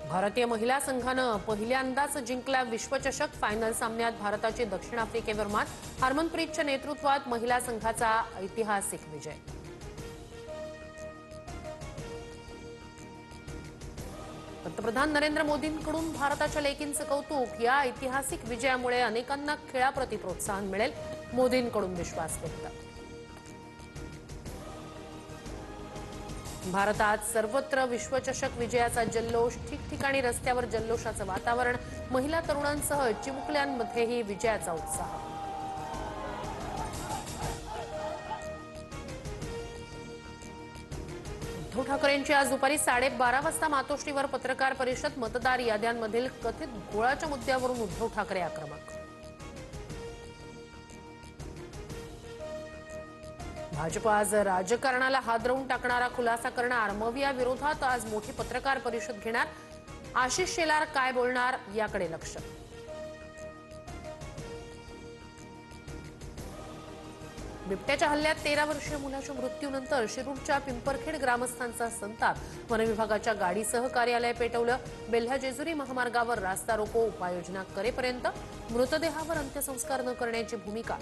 भारतीय महिला संघानं पहिल्यांदाच जिंकला विश्वचषक। फायनल सामन्यात भारताची दक्षिण आफ्रिकेवर मात। हरमनप्रीतच्या नेतृत्वात महिला संघाचा ऐतिहासिक विजय। पंतप्रधान नरेंद्र मोदींकडून भारताच्या लेकींचं कौतुक। या ऐतिहासिक विजयामुळे अनेकांना खेळाप्रती प्रोत्साहन मिळेल, मोदींकडून विश्वास व्यक्त। भारतात सर्वत्र विश्वचषक विजयाचा जल्लोष। ठिकठिकाणी रस्त्यावर जल्लोषाचं वातावरण। महिला तरुणांसह चिमुकल्यांमध्येही विजयाचा उत्साह। उद्धव ठाकरेंची आज दुपारी 12:30 वाजता मातोश्रीवर पत्रकार परिषद। मतदार याद्यांमधील कथित घोळाच्या मुद्द्यावरून उद्धव ठाकरे आक्रमक। भाजप आज राजकारणाला हादरवून टाकणारा खुलासा करणार। मविया विरोधात आज मोठी पत्रकार परिषद घेणार। आशिष शेलार काय बोलणार याकडे लक्ष। बिबट्याच्या हल्ल्यात 13 वर्षीय मुलाच्या मृत्यूनंतर शिरूरच्या पिंपरखेड ग्रामस्थांचा संताप। वनविभागाच्या गाडीसह कार्यालय पेटवलं। बेल्हा जेजुरी महामार्गावर रास्ता रोको। उपाययोजना करेपर्यंत मृतदेहावर अंत्यसंस्कार न करण्याची भूमिका।